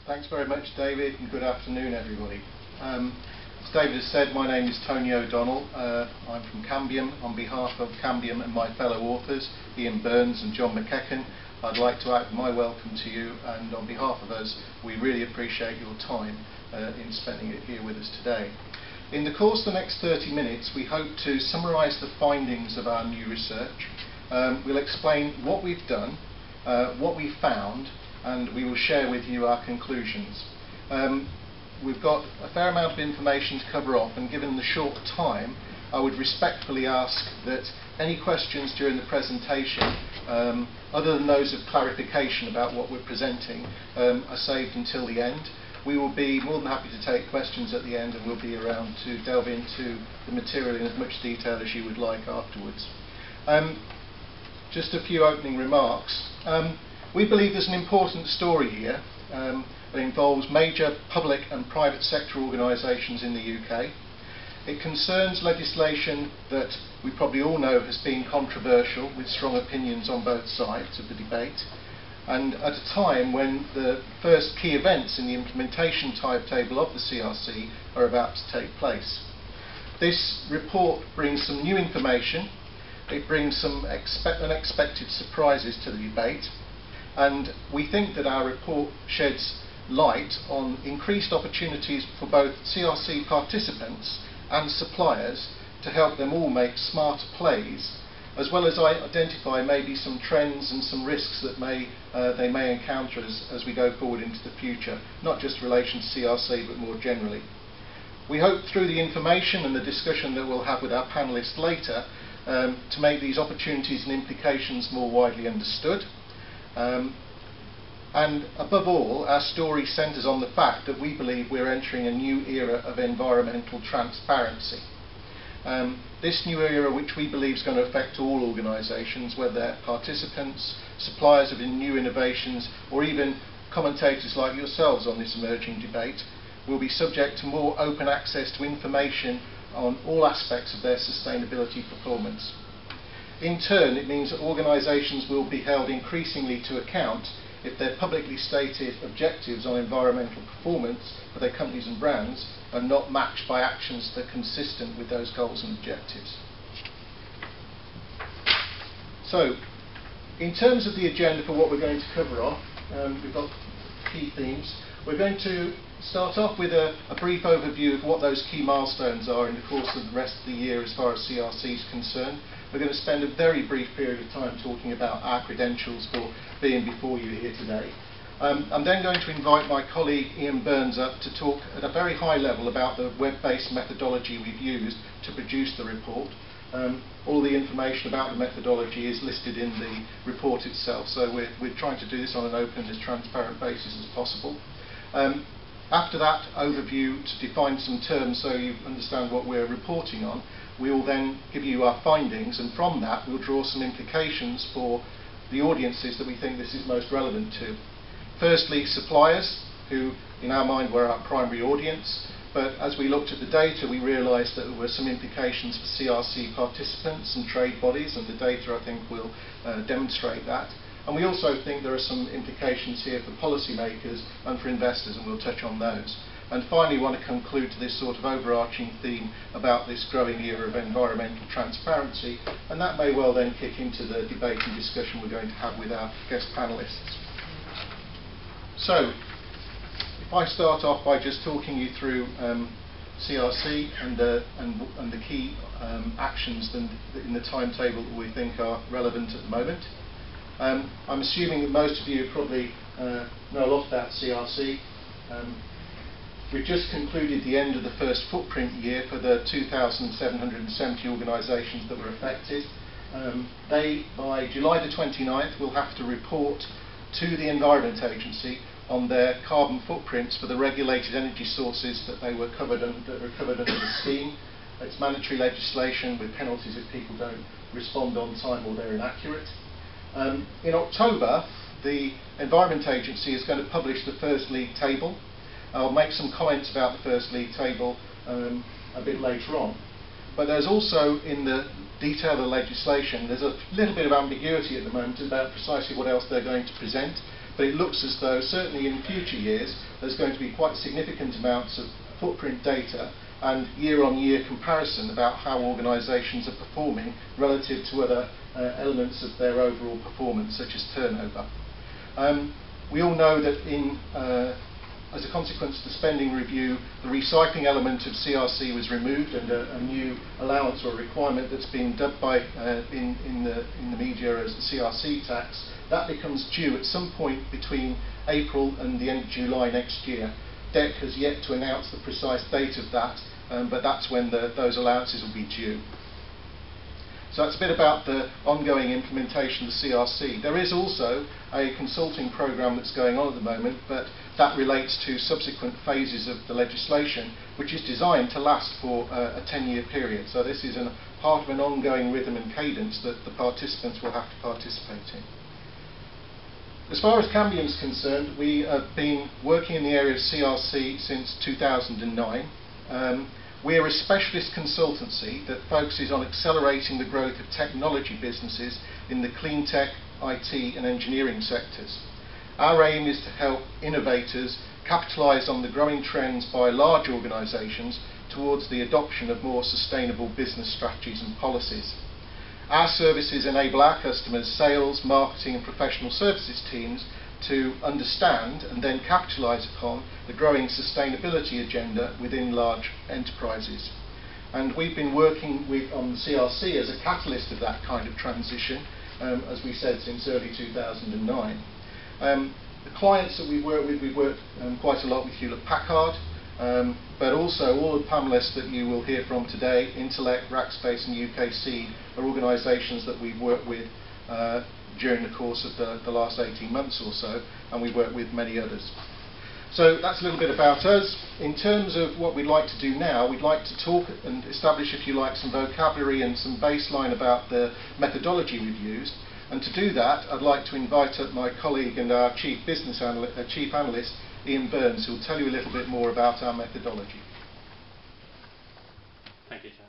Thanks very much, David, and good afternoon, everybody. As David has said, my name is Tony Odonnell. I'm from Cambium. On behalf of Cambium and my fellow authors, Ian Burns and John McEachin, I'd like to add my welcome to you, and on behalf of us, we really appreciate your time in spending it here with us today. In the course of the next 30 minutes, we hope to summarise the findings of our new research. We'll explain what we've done, what we found, and we will share with you our conclusions. We've got a fair amount of information to cover off, and given the short time, I would respectfully ask that any questions during the presentation, other than those of clarification about what we're presenting, are saved until the end. We will be more than happy to take questions at the end, and we'll be around to delve into the material in as much detail as you would like afterwards. Just a few opening remarks. We believe there's an important story here that involves major public and private sector organisations in the UK. It concerns legislation that we probably all know has been controversial, with strong opinions on both sides of the debate, and at a time when the first key events in the implementation timetable of the CRC are about to take place. This report brings some new information. It brings some unexpected surprises to the debate, and we think that our report sheds light on increased opportunities for both CRC participants and suppliers to help them all make smarter plays, as well as identify maybe some trends and some risks that they may encounter as we go forward into the future, not just in relation to CRC but more generally. We hope through the information and the discussion that we'll have with our panellists later to make these opportunities and implications more widely understood. And above all, our story centres on the fact that we believe we're entering a new era of environmental transparency. This new era, which we believe is going to affect all organisations, whether they're participants, suppliers of new innovations, or even commentators like yourselves on this emerging debate, will be subject to more open access to information on all aspects of their sustainability performance. In turn, it means that organisations will be held increasingly to account if their publicly stated objectives on environmental performance for their companies and brands are not matched by actions that are consistent with those goals and objectives. So, in terms of the agenda for what we're going to cover off, we've got key themes. We're going to start off with a brief overview of what those key milestones are in the course of the rest of the year as far as CRC is concerned. We're going to spend a very brief period of time talking about our credentials for being before you here today. I'm then going to invite my colleague Ian Burns up to talk at a very high level about the web-based methodology we've used to produce the report. All the information about the methodology is listed in the report itself, so we're trying to do this on an open and as transparent basis as possible. After that overview, to define some terms so you understand what we're reporting on, we will then give you our findings, and from that we'll draw some implications for the audiences that we think this is most relevant to. Firstly, suppliers, who in our mind were our primary audience, but as we looked at the data we realised that there were some implications for CRC participants and trade bodies, and the data I think will demonstrate that. And we also think there are some implications here for policymakers and for investors, and we'll touch on those. And finally, we want to conclude to this sort of overarching theme about this growing era of environmental transparency, and that may well then kick into the debate and discussion we're going to have with our guest panellists. So, if I start off by just talking you through CRC and the key actions in the timetable that we think are relevant at the moment. I'm assuming that most of you probably know a lot about CRC. We've just concluded the end of the first footprint year for the 2,770 organisations that were affected. They, by July the 29th, will have to report to the Environment Agency on their carbon footprints for the regulated energy sources that they were covered under the scheme. It's mandatory legislation with penalties if people don't respond on time or they're inaccurate. In October, the Environment Agency is going to publish the first league table. I'll make some comments about the first league table a bit later on. But there's also, in the detail of the legislation, there's a little bit of ambiguity at the moment about precisely what else they're going to present. but it looks as though certainly in future years there's going to be quite significant amounts of footprint data and year-on-year comparison about how organisations are performing relative to other elements of their overall performance, such as turnover. We all know that as a consequence of the spending review, the recycling element of CRC was removed, and a new allowance or requirement that's been dubbed by in the media as the CRC tax, that becomes due at some point between April and the end of July next year. DEC has yet to announce the precise date of that, but that's when those allowances will be due. So that's a bit about the ongoing implementation of the CRC. There is also a consulting programme that's going on at the moment, but that relates to subsequent phases of the legislation, which is designed to last for a 10-year period. So this is part of an ongoing rhythm and cadence that the participants will have to participate in. As far as Cambium is concerned, we have been working in the area of CRC since 2009. We're a specialist consultancy that focuses on accelerating the growth of technology businesses in the clean tech, IT and engineering sectors. Our aim is to help innovators capitalise on the growing trends by large organisations towards the adoption of more sustainable business strategies and policies. Our services enable our customers' sales, marketing and professional services teams to understand and then capitalise upon the growing sustainability agenda within large enterprises. And we've been working on the CRC as a catalyst of that kind of transition, as we said, since early 2009. The clients that we've worked with, we've worked quite a lot with Hewlett-Packard, but also all the panellists that you will hear from today, Intellect, Rackspace and UKC, are organisations that we've worked with during the course of the last 18 months or so, and we work with many others. So that's a little bit about us. In terms of what we'd like to do now, we'd like to talk and establish, if you like, some vocabulary and some baseline about the methodology we've used. And to do that, I'd like to invite up my colleague and our Chief Analyst, Ian Burns, who will tell you a little bit more about our methodology. Thank you, Tom.